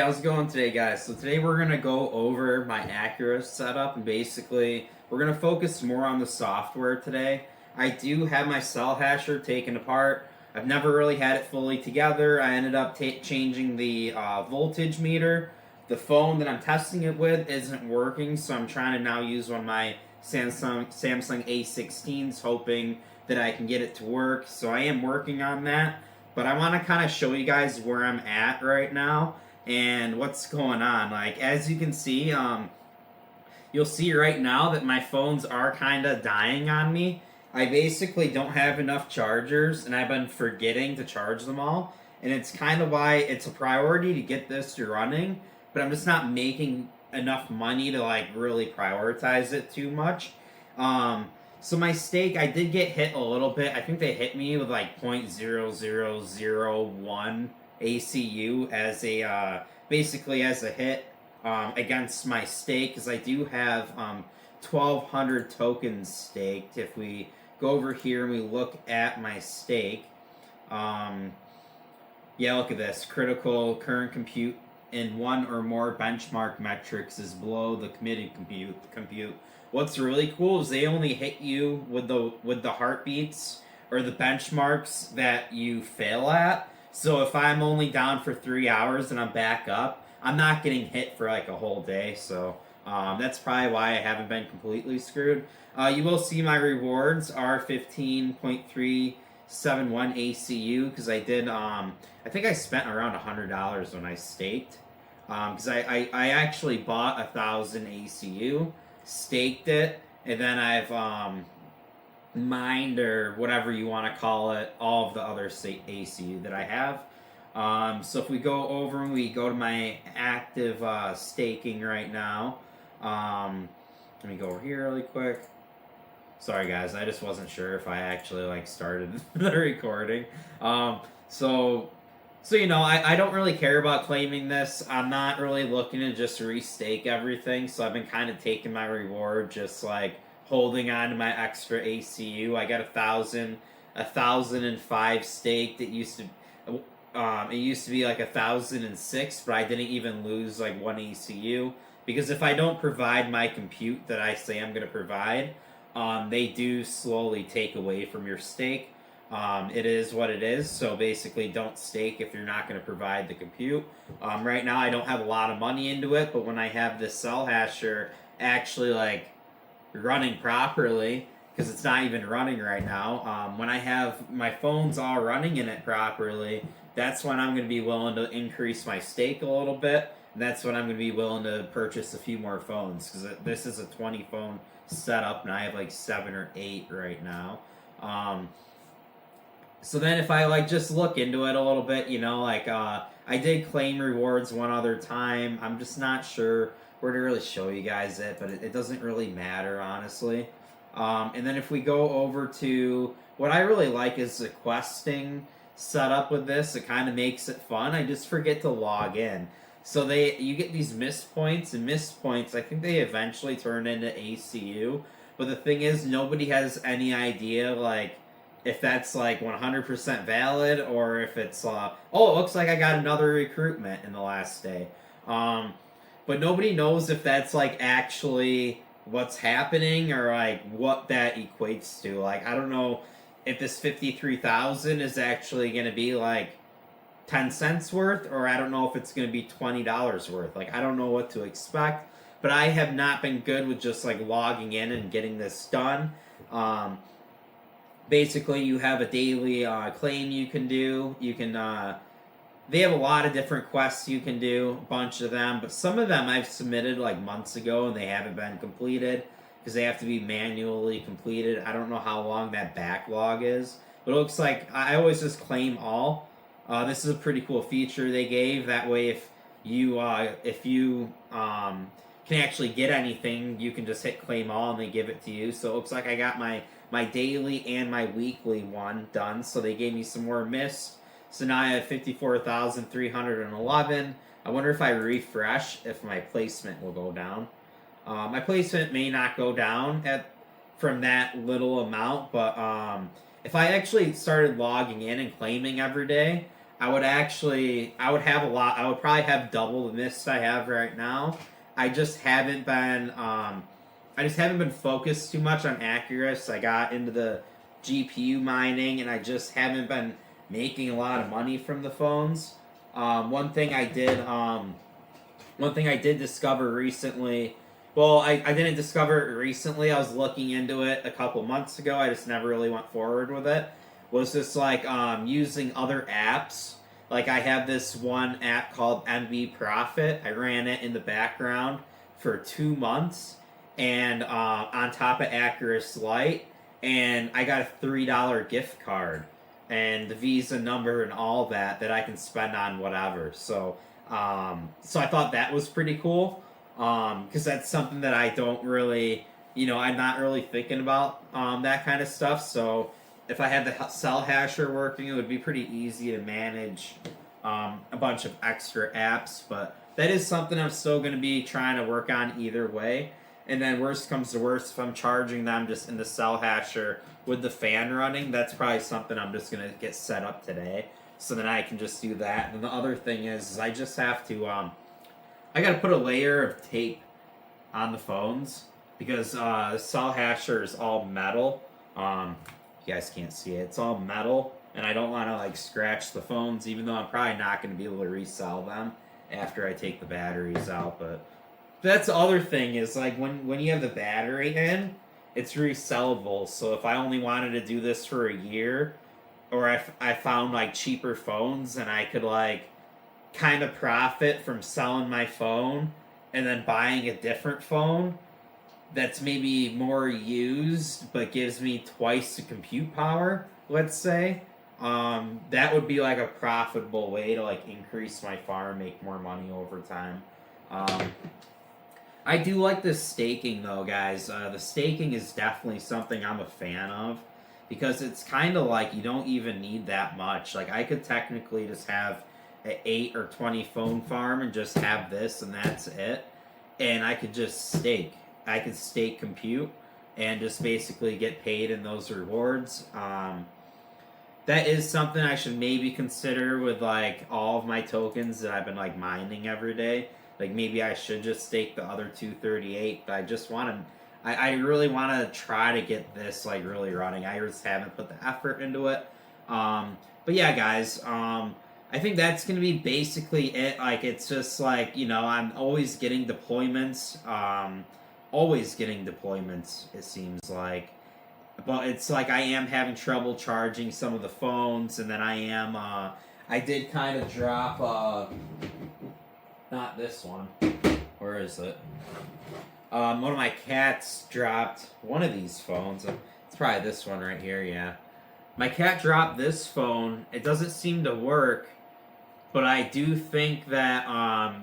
how's it going today, guys? So today we're going to go over my Acurast setup, and basically we're going to focus more on the software today. I do have my cell hasher taken apart. I've never really had it fully together. I ended up changing the voltage meter. The phone that I'm testing it with isn't working, so I'm trying to now use one of my Samsung A16s, hoping that I can get it to work. So I am working on that. But I want to kind of show you guys where I'm at right now and what's going on. Like, as you can see, you'll see right now that my phones are kind of dying on me. I basically don't have enough chargers, and I've been forgetting to charge them all. And it's kind of why it's a priority to get this running, but I'm just not making enough money to like really prioritize it too much. So my stake, I did get hit a little bit. I think they hit me with like 0.0001 ACU as a basically as a hit against my stake, because I do have 1,200 tokens staked. If we go over here and we look at my stake, yeah, look at this. Critical current compute in one or more benchmark metrics is below the committed compute. What's really cool is they only hit you with the heartbeats or the benchmarks that you fail at. So if I'm only down for 3 hours and I'm back up, I'm not getting hit for like a whole day. So that's probably why I haven't been completely screwed. You will see my rewards are 15.371 ACU, because I did I think I spent around $100 when I staked, because I actually bought 1,000 ACU, staked it, and then I've mined, or whatever you want to call it, all of the other ACU that I have. So if we go over and we go to my active staking right now, let me go over here really quick. Sorry guys, I just wasn't sure if I actually like started the recording. So you know, I don't really care about claiming this. I'm not really looking to just restake everything, so I've been kind of taking my reward, just like holding on to my extra ACU. I got 1,005 staked. It used to be like 1,006, but I didn't even lose like one ACU, because if I don't provide my compute that I say I'm going to provide, they do slowly take away from your stake. It is what it is, so basically don't stake if you're not going to provide the compute. Right now I don't have a lot of money into it, but when I have this cell hasher actually like running properly, because it's not even running right now, when I have my phones all running in it properly, that's when I'm going to be willing to increase my stake a little bit. And that's when I'm going to be willing to purchase a few more phones, because this is a 20 phone setup and I have like 7 or 8 right now. So then if I like just look into it a little bit, you know, like I did claim rewards one other time. I'm just not sure where to really show you guys it, but it doesn't really matter, honestly. And then if we go over to what I really like is the questing setup with this. It kind of makes it fun. I just forget to log in. So you get these missed points, and missed points, I think they eventually turn into ACU. But the thing is, nobody has any idea like if that's like 100% valid, or if it's oh, it looks like I got another recruitment in the last day. But nobody knows if that's like actually what's happening, or like what that equates to. Like, I don't know if this 53,000 is actually going to be like 10 cents worth, or I don't know if it's going to be $20 worth. Like, I don't know what to expect, but I have not been good with just like logging in and getting this done. Basically, you have a daily claim you can do. You can they have a lot of different quests you can do, a bunch of them, but some of them I've submitted like months ago and they haven't been completed, because they have to be manually completed. I don't know how long that backlog is, but it looks like I always just claim all. This is a pretty cool feature they gave. That way, if you can actually get anything, you can just hit claim all and they give it to you. So it looks like I got my daily and my weekly one done. So they gave me some more missed. So now I have 54,311. I wonder if I refresh, if my placement will go down. My placement may not go down from that little amount, but if I actually started logging in and claiming every day, I would have a lot. I would probably have double the mists I have right now. I just haven't been focused too much on Acurast. I got into the GPU mining, and I just haven't been making a lot of money from the phones. One thing I did discover recently. Well, I didn't discover it recently. I was looking into it a couple months ago. I just never really went forward with it. Was just like using other apps. Like I have this one app called MB Profit. I ran it in the background for 2 months, and on top of Acurast Lite, and I got a $3 gift card and the Visa number and all that I can spend on whatever. So I thought that was pretty cool because that's something that I don't really, I'm not really thinking about that kind of stuff. So if I had the cell hasher working, it would be pretty easy to manage a bunch of extra apps. But that is something I'm still going to be trying to work on either way. And then worst comes to worst, if I'm charging them just in the cell hasher with the fan running, that's probably something I'm just going to get set up today. So then I can just do that. And the other thing is I just have to, I got to put a layer of tape on the phones because the cell hasher is all metal. You guys can't see it. It's all metal, and I don't want to like scratch the phones, even though I'm probably not going to be able to resell them after I take the batteries out. But that's the other thing is like when you have the battery in, it's resellable. So if I only wanted to do this for a year, or if I found like cheaper phones and I could like kind of profit from selling my phone and then buying a different phone that's maybe more used but gives me twice the compute power, let's say, that would be like a profitable way to like increase my farm, make more money over time. I do like the staking though, guys. The staking is definitely something I'm a fan of because it's kind of like you don't even need that much. Like I could technically just have an 8 or 20 phone farm and just have this and that's it. And I could just stake. I could stake compute and just basically get paid in those rewards. That is something I should maybe consider with like all of my tokens that I've been like mining every day. Like maybe I should just stake the other 238, but I just want to. I really want to try to get this like really running. I just haven't put the effort into it. But yeah, guys. I think that's gonna be basically it. Like it's just like I'm always getting deployments. Always getting deployments. It seems like. But it's like I am having trouble charging some of the phones, and then I did kind of drop. Not this one. Where is it? One of my cats dropped one of these phones. It's probably this one right here, yeah. My cat dropped this phone. It doesn't seem to work, but I do think that, I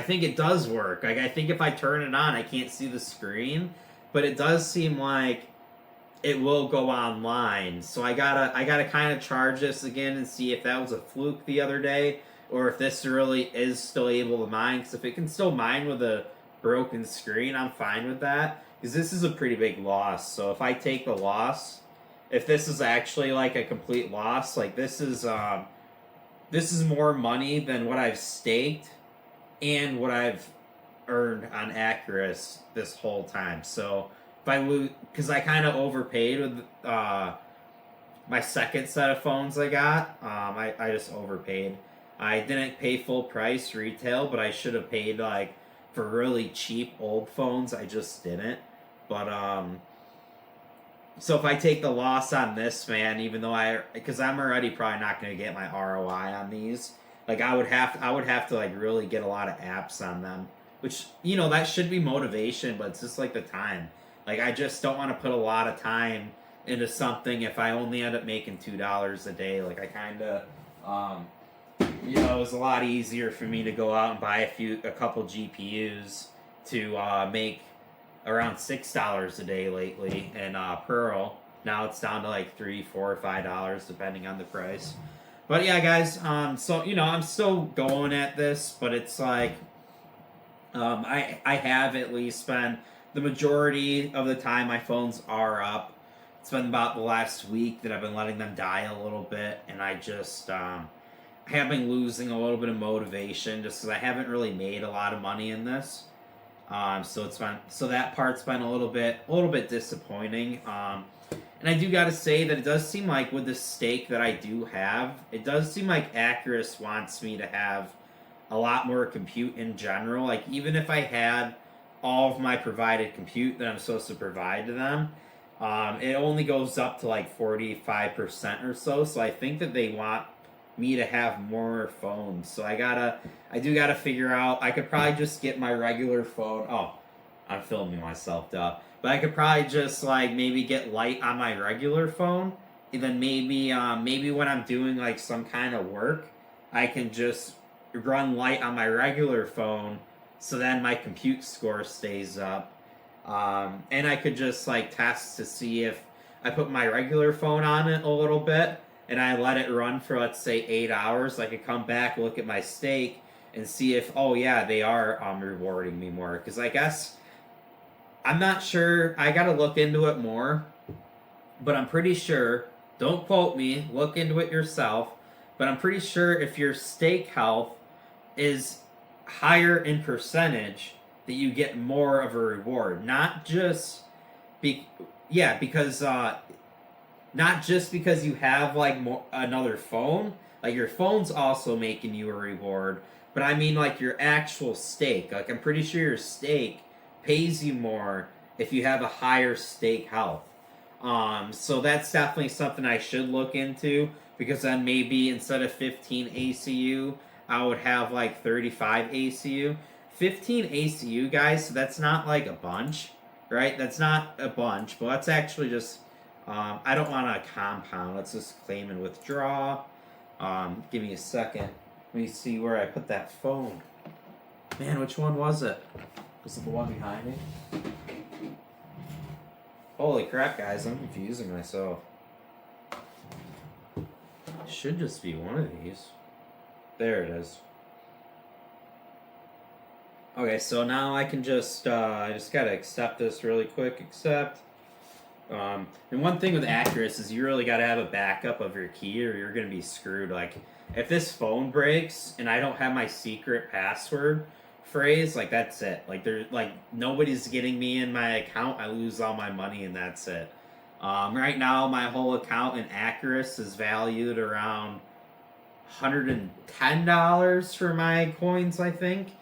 think it does work. Like, I think if I turn it on, I can't see the screen, but it does seem like it will go online. So I gotta kind of charge this again and see if that was a fluke the other day, or if this really is still able to mine. Because if it can still mine with a broken screen, I'm fine with that. Because this is a pretty big loss. So if I take the loss, if this is actually like a complete loss, like this is more money than what I've staked and what I've earned on Acurast this whole time. So if I lose, because I kind of overpaid with my second set of phones I got, I just overpaid. I didn't pay full price retail, but I should have paid like for really cheap old phones. I just didn't. But so if I take the loss on this, man, even though because I'm already probably not going to get my ROI on these. Like I would have to like really get a lot of apps on them, which that should be motivation, but it's just like the time. Like I just don't want to put a lot of time into something if I only end up making $2 a day. Like I kind of it was a lot easier for me to go out and buy a couple GPUs to make around $6 a day lately, and Pearl now it's down to like $3, $4, or $5 depending on the price. But yeah, guys, so I'm still going at this, but it's like I have at least spent the majority of the time my phones are up it's been about the last week that I've been letting them die a little bit, and I just have been losing a little bit of motivation just because I haven't really made a lot of money in this. So that part's been a little bit disappointing. And I do got to say that it does seem like with the stake that I do have, it does seem like Acurast wants me to have a lot more compute in general. Like, even if I had all of my provided compute that I'm supposed to provide to them, it only goes up to like 45% or so. So I think that they want me to have more phones. So I do gotta figure out. I could probably just get my regular phone. Oh, I'm filming myself, duh. But I could probably just like maybe get light on my regular phone, and then maybe when I'm doing like some kind of work, I can just run light on my regular phone, so then my compute score stays up. And I could just like test to see if I put my regular phone on it a little bit and I let it run for, let's say, 8 hours. I could come back, look at my stake, and see if, oh yeah, they are rewarding me more. Because I guess I'm not sure. I got to look into it more, but I'm pretty sure. Don't quote me. Look into it yourself. But I'm pretty sure if your stake health is higher in percentage, that you get more of a reward. Not just because not just because you have like another phone. Like, your phone's also making you a reward, but I mean like your actual stake. Like, I'm pretty sure your stake pays you more if you have a higher stake health. So that's definitely something I should look into, because then maybe instead of 15 ACU, I would have like 35 ACU. 15 ACU, guys, so that's not like a bunch, right? That's not a bunch, but let's actually just, I don't want to compound. Let's just claim and withdraw. Give me a second. Let me see where I put that phone. Man, which one was it? Was it the one behind me? Holy crap, guys, I'm confusing myself. It should just be one of these. There it is. Okay, so now I can just, I just gotta accept this really quick, accept. And one thing with Acurast is you really gotta have a backup of your key or you're gonna be screwed. Like, if this phone breaks and I don't have my secret password phrase, like, that's it. Like, nobody's getting me in my account, I lose all my money and that's it. Right now, my whole account in Acurast is valued around $110 for my coins, I think,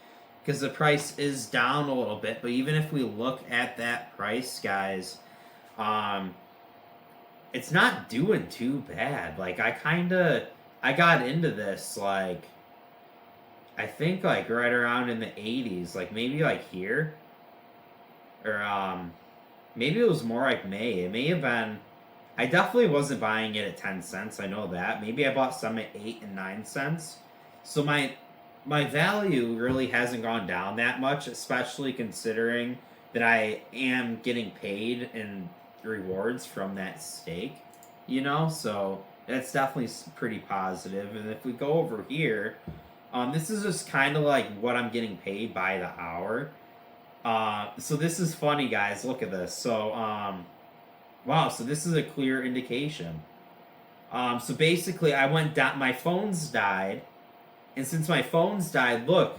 because the price is down a little bit. But even if we look at that price, guys, it's not doing too bad. Like, I got into this, like, I think, like, right around in the 80s, like, maybe, like, here, or, maybe it was more like May. It may have been, I definitely wasn't buying it at 10 cents, I know that. Maybe I bought some at 8 and 9 cents. So my value really hasn't gone down that much, especially considering that I am getting paid in rewards from that stake, so that's definitely pretty positive. And if we go over here, this is just kind of like what I'm getting paid by the hour. So this is funny, guys. Look at this. So, wow, so this is a clear indication. So basically, I went down, my phones died, and since my phones died, look,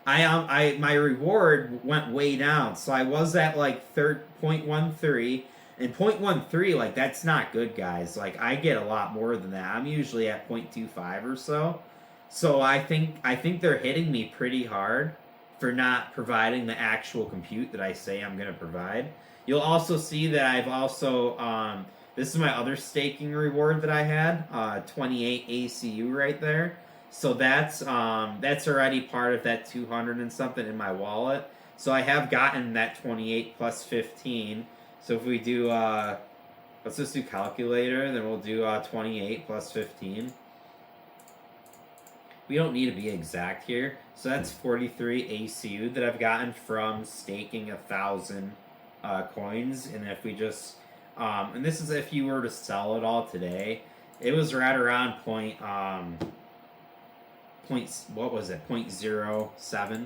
my reward went way down. So I was at like 0.13, and 0.13, like, that's not good, guys. Like, I get a lot more than that. I'm usually at 0.25 or so. So I think they're hitting me pretty hard for not providing the actual compute that I say I'm going to provide. You'll also see that I've also, this is my other staking reward that I had, 28 ACU right there. So that's already part of that 200 and something in my wallet. So I have gotten that 28 plus 15. So if we do, let's just do calculator, then we'll do 28 plus 15. We don't need to be exact here. So that's 43 ACU that I've gotten from staking 1,000 coins. And if we just, and this is if you were to sell it all today, it was right around what was it? 0.07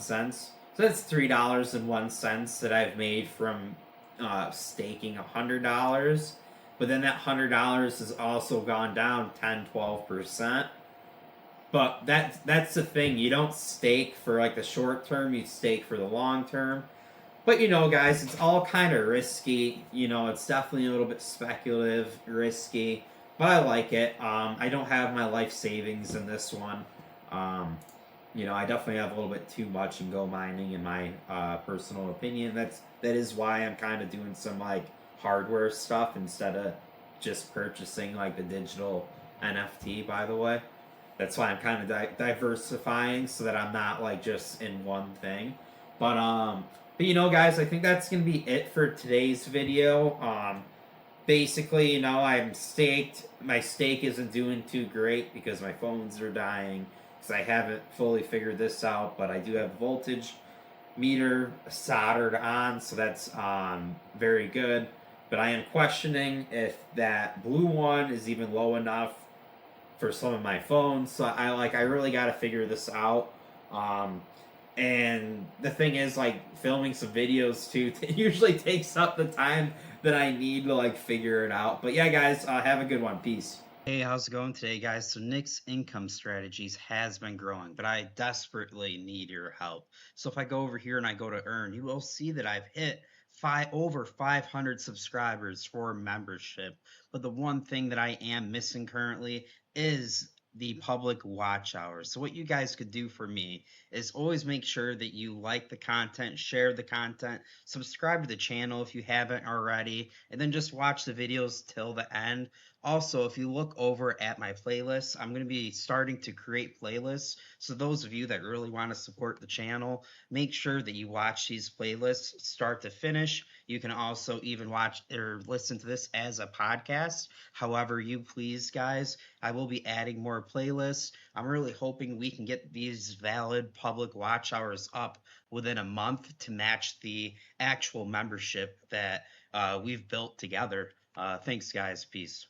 cents. So that's $3.01 that I've made from staking $100, but then that $100 has also gone down 10-12%. But that's the thing. You don't stake for like the short term. You stake for the long term. But guys, it's all kind of risky. It's definitely a little bit speculative, risky. But I like it. I don't have my life savings in this one. Um, I definitely have a little bit too much in GoMining, in my personal opinion. That is why I'm kind of doing some like hardware stuff instead of just purchasing like the digital NFT. By the way, that's why I'm kind of diversifying so that I'm not like just in one thing. But guys, I think that's gonna be it for today's video. Basically, I'm staked. My stake isn't doing too great because my phones are dying. Because I haven't fully figured this out, but I do have voltage meter soldered on, so that's very good. But I am questioning if that blue one is even low enough for some of my phones. So I really got to figure this out. Um, and the thing is, like, filming some videos too usually takes up the time that I need to like figure it out. But yeah, guys, have a good one. Peace. Hey, how's it going today, guys? So Nick's income strategies has been growing, but I desperately need your help. So if I go over here and I go to earn, you will see that I've hit over 500 subscribers for membership. But the one thing that I am missing currently is the public watch hours. So what you guys could do for me is always make sure that you like the content, share the content, subscribe to the channel if you haven't already, and then just watch the videos till the end. Also, if you look over at my playlists, I'm going to be starting to create playlists. So those of you that really want to support the channel, make sure that you watch these playlists start to finish. You can also even watch or listen to this as a podcast. However you please, guys. I will be adding more playlists. I'm really hoping we can get these valid public watch hours up within a month to match the actual membership that we've built together. Thanks, guys. Peace.